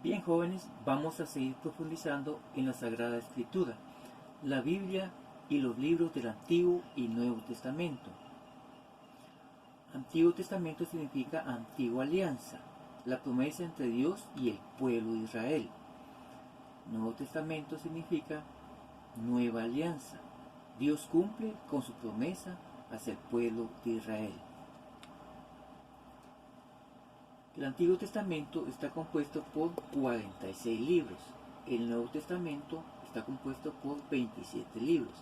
Bien, jóvenes, vamos a seguir profundizando en la Sagrada Escritura, la Biblia y los libros del Antiguo y Nuevo Testamento. Antiguo Testamento significa antigua alianza, la promesa entre Dios y el pueblo de Israel. Nuevo Testamento significa nueva alianza. Dios cumple con su promesa hacia el pueblo de Israel. El Antiguo Testamento está compuesto por 46 libros. El Nuevo Testamento está compuesto por 27 libros,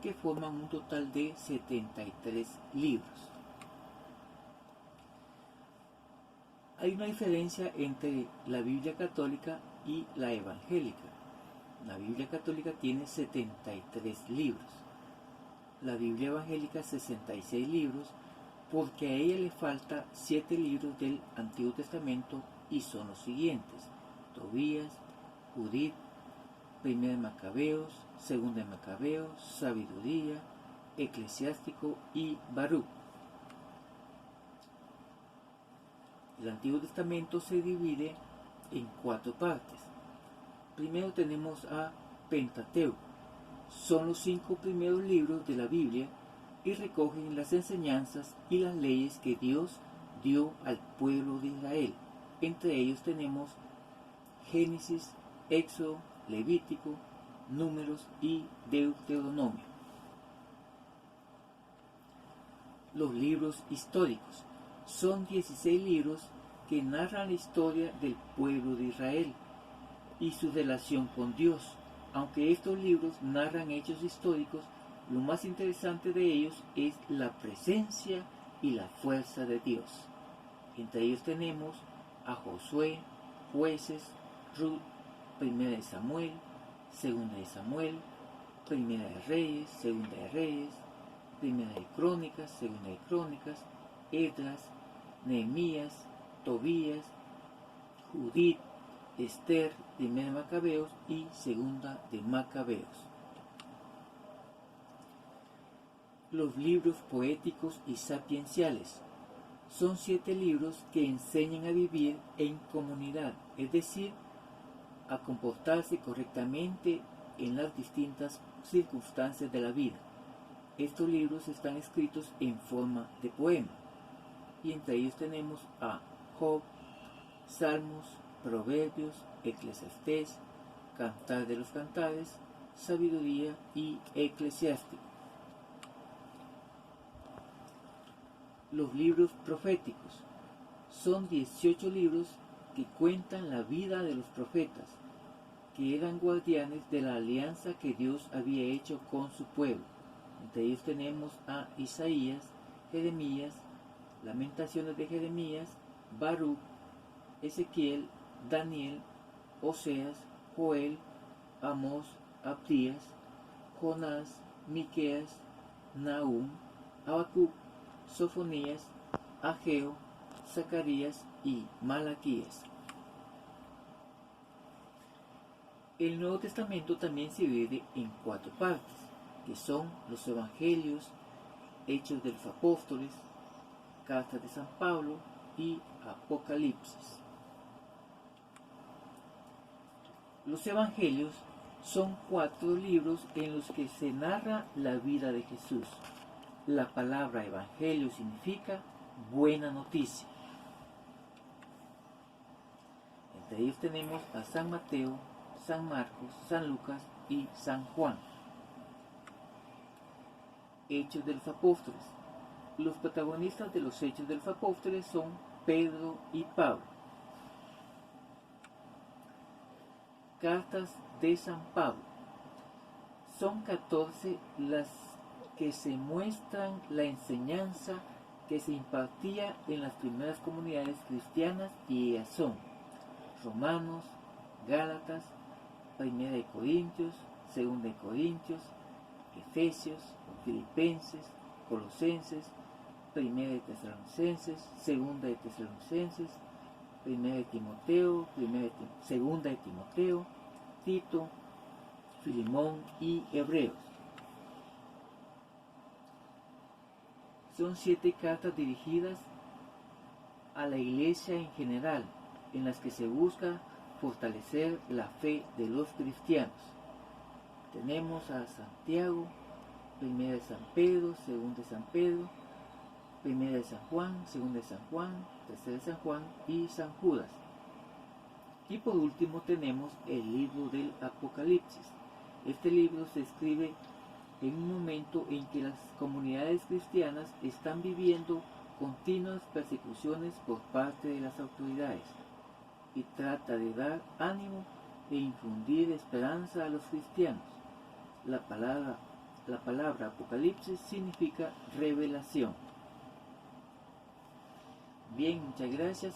que forman un total de 73 libros. Hay una diferencia entre la Biblia católica y la evangélica. La Biblia católica tiene 73 libros. La Biblia evangélica 66 libros, porque a ella le falta 7 libros del Antiguo Testamento y son los siguientes: Tobías, Judith, Primera de Macabeos, Segunda de Macabeos, Sabiduría, Eclesiástico y Baruch. El Antiguo Testamento se divide en 4 partes. Primero tenemos a Pentateuco. Son los 5 primeros libros de la Biblia y recogen las enseñanzas y las leyes que Dios dio al pueblo de Israel. Entre ellos tenemos Génesis, Éxodo, Levítico, Números y Deuteronomio. Los libros históricos son 16 libros que narran la historia del pueblo de Israel y su relación con Dios. Aunque estos libros narran hechos históricos, lo más interesante de ellos es la presencia y la fuerza de Dios. Entre ellos tenemos a Josué, Jueces, Ruth, Primera de Samuel, Segunda de Samuel, Primera de Reyes, Segunda de Reyes, Primera de Crónicas, Segunda de Crónicas, Esdras, Nehemías, Tobías, Judith, Esther, Primera de Macabeos y Segunda de Macabeos. Los libros poéticos y sapienciales son 7 libros que enseñan a vivir en comunidad, es decir, a comportarse correctamente en las distintas circunstancias de la vida. Estos libros están escritos en forma de poema, y entre ellos tenemos a Job, Salmos, Proverbios, Eclesiastés, Cantar de los Cantares, Sabiduría y Eclesiástico. Los libros proféticos son 18 libros que cuentan la vida de los profetas, que eran guardianes de la alianza que Dios había hecho con su pueblo. Entre ellos tenemos a Isaías, Jeremías, Lamentaciones de Jeremías, Baruch, Ezequiel, Daniel, Oseas, Joel, Amós, Abdías, Jonás, Miqueas, Nahum, Habacuc, Sofonías, Ageo, Zacarías y Malaquías. El Nuevo Testamento también se divide en 4 partes, que son los Evangelios, Hechos de los Apóstoles, Cartas de San Pablo y Apocalipsis. Los Evangelios son 4 libros en los que se narra la vida de Jesús. La palabra Evangelio significa buena noticia. Entre ellos tenemos a San Mateo, San Marcos, San Lucas y San Juan. Hechos de los Apóstoles. Los protagonistas de los Hechos de los Apóstoles son Pedro y Pablo. Cartas de San Pablo. Son 14 las que se muestran la enseñanza que se impartía en las primeras comunidades cristianas, y ellas son Romanos, Gálatas, Primera de Corintios, Segunda de Corintios, Efesios, Filipenses, Colosenses, Primera de Tesalonicenses, Segunda de Tesalonicenses, Primera de Timoteo, Segunda de Timoteo, Tito, Filemón y Hebreos. Son 7 cartas dirigidas a la iglesia en general, en las que se busca fortalecer la fe de los cristianos. Tenemos a Santiago, primera de San Pedro, segunda de San Pedro, primera de San Juan, segunda de San Juan, tercera de San Juan y San Judas. Y por último tenemos el libro del Apocalipsis. Este libro se escribe en un momento en que las comunidades cristianas están viviendo continuas persecuciones por parte de las autoridades y trata de dar ánimo e infundir esperanza a los cristianos. La palabra Apocalipsis significa revelación. Bien, muchas gracias.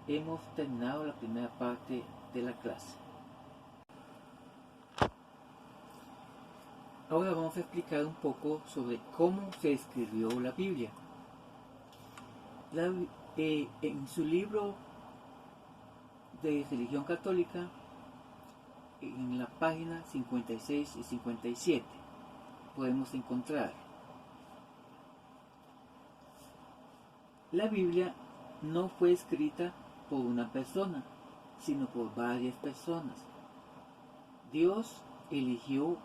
Hemos terminado la primera parte de la clase. Ahora vamos a explicar un poco sobre cómo se escribió la Biblia. En su libro de religión católica, en la página 56 y 57, podemos encontrar: la Biblia no fue escrita por una persona, sino por varias personas. Dios eligió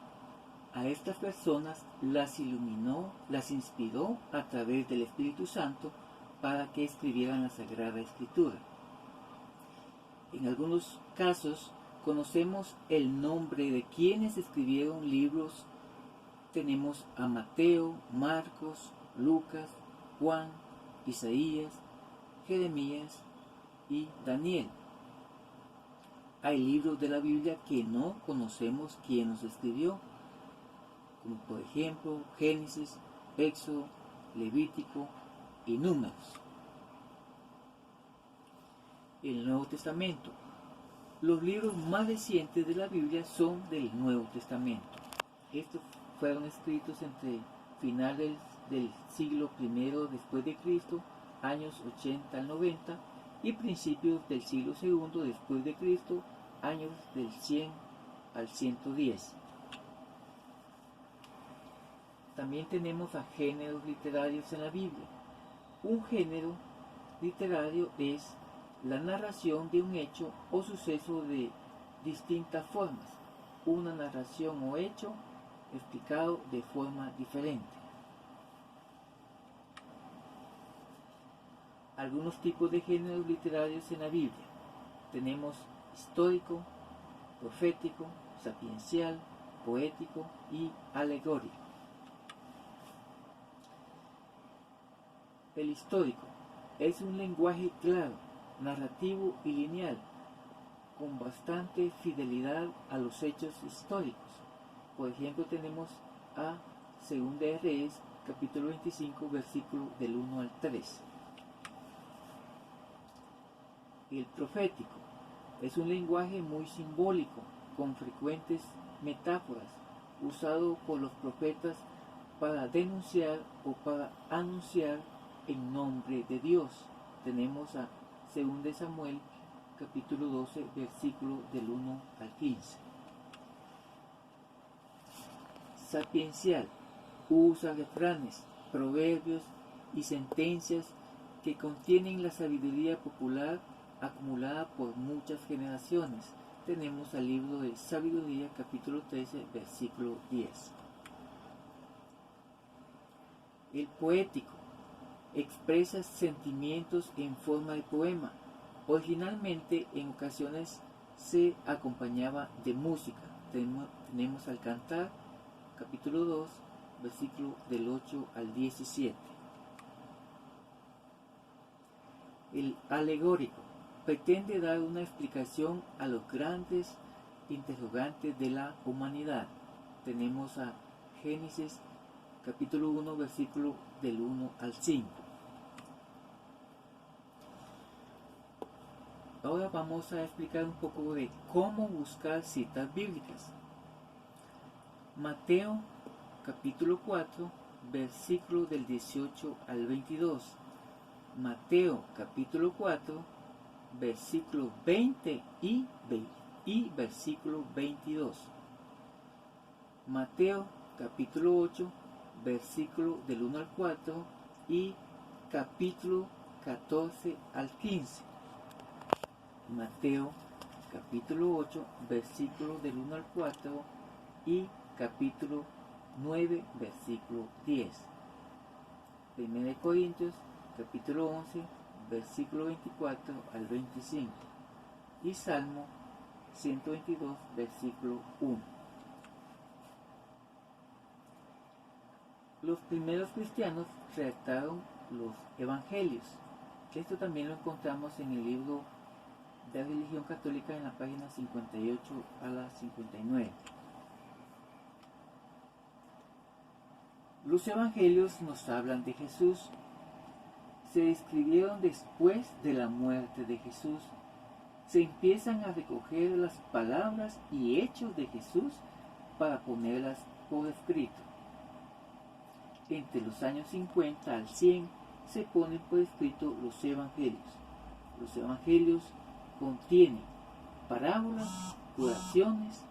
a estas personas, las iluminó, las inspiró a través del Espíritu Santo para que escribieran la Sagrada Escritura. En algunos casos conocemos el nombre de quienes escribieron libros. Tenemos a Mateo, Marcos, Lucas, Juan, Isaías, Jeremías y Daniel. Hay libros de la Biblia que no conocemos quién los escribió, como por ejemplo Génesis, Éxodo, Levítico y Números. El Nuevo Testamento. Los libros más recientes de la Biblia son del Nuevo Testamento. Estos fueron escritos entre finales del siglo I después de Cristo, años 80 al 90, y principios del siglo II después de Cristo, años del 100 al 110. También tenemos a géneros literarios en la Biblia. Un género literario es la narración de un hecho o suceso de distintas formas, una narración o hecho explicado de forma diferente. Algunos tipos de géneros literarios en la Biblia. Tenemos histórico, profético, sapiencial, poético y alegórico. El histórico es un lenguaje claro, narrativo y lineal, con bastante fidelidad a los hechos históricos. Por ejemplo, tenemos a Segunda de Reyes, capítulo 25, versículo del 1 al 3. El profético es un lenguaje muy simbólico, con frecuentes metáforas, usado por los profetas para denunciar o para anunciar en nombre de Dios. Tenemos a 2 Samuel, capítulo 12, versículo del 1 al 15. Sapiencial. Usa refranes, proverbios y sentencias que contienen la sabiduría popular acumulada por muchas generaciones. Tenemos al libro de Sabiduría, capítulo 13, versículo 10. El poético expresa sentimientos en forma de poema. Originalmente, en ocasiones se acompañaba de música. Tenemos al Cantar, capítulo 2, versículo del 8 al 17. El alegórico pretende dar una explicación a los grandes interrogantes de la humanidad. Tenemos a Génesis, capítulo 1, versículo del 1 al 5. Ahora vamos a explicar un poco de cómo buscar citas bíblicas. Mateo, capítulo 4, versículo del 18 al 22. Mateo, capítulo 4, versículo 20 y versículo 22. Mateo, capítulo 8, versículo del 1 al 4 y capítulo 14 al 15. Mateo, capítulo 8, versículos del 1 al 4 y capítulo 9, versículo 10. 1 Corintios, capítulo 11, versículo 24 al 25. Y Salmo 122, versículo 1. Los primeros cristianos redactaron los evangelios. Esto también lo encontramos en el libro de Religión Católica en la página 58 a la 59. Los evangelios nos hablan de Jesús. Se escribieron después de la muerte de Jesús. Se empiezan a recoger las palabras y hechos de Jesús para ponerlas por escrito. Entre los años 50 al 100 se ponen por escrito los evangelios. Los evangelios contienen parábolas, curaciones,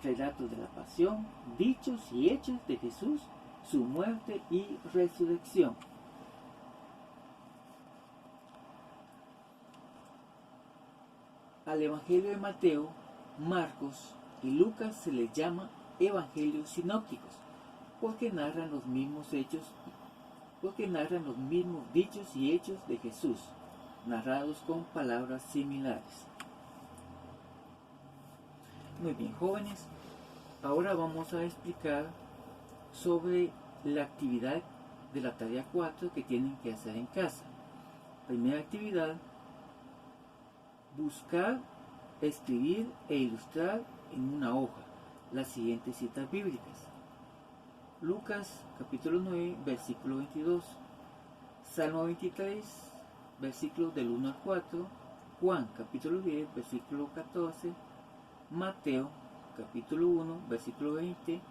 relatos de la pasión, dichos y hechos de Jesús, su muerte y resurrección. Al Evangelio de Mateo, Marcos y Lucas se les llama evangelios sinópticos, porque narran los mismos dichos y hechos de Jesús, narrados con palabras similares. Muy bien, jóvenes, ahora vamos a explicar sobre la actividad de la tarea 4 que tienen que hacer en casa. Primera actividad: buscar, escribir e ilustrar en una hoja las siguientes citas bíblicas. Lucas capítulo 9, versículo 22, Salmo 23, versículos del 1 al 4, Juan capítulo 10, versículo 14, Mateo capítulo 1, versículo 20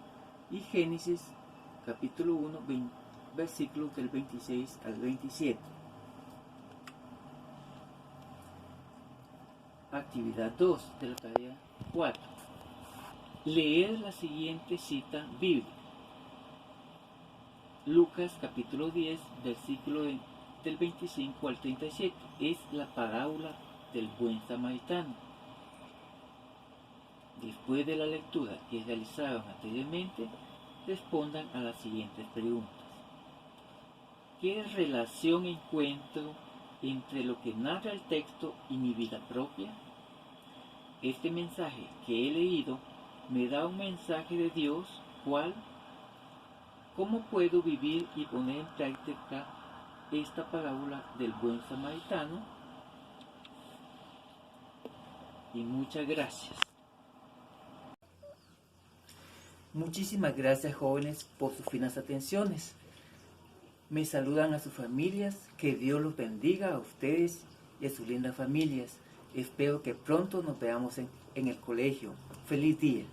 y Génesis capítulo 1, versículos del 26 al 27. Actividad 2 de la tarea 4. Leer la siguiente cita bíblica. Lucas capítulo 10, versículo del 25 al 37. Es la parábola del buen samaritano. Después de la lectura que realizaron anteriormente, respondan a las siguientes preguntas. ¿Qué relación encuentro entre lo que narra el texto y mi vida propia? Este mensaje que he leído me da un mensaje de Dios, ¿cuál? ¿Cómo puedo vivir y poner en práctica esta parábola del buen samaritano? Y muchas gracias. Muchísimas gracias, jóvenes, por sus finas atenciones. Me saludan a sus familias. Que Dios los bendiga a ustedes y a sus lindas familias. Espero que pronto nos veamos en el colegio. ¡Feliz día!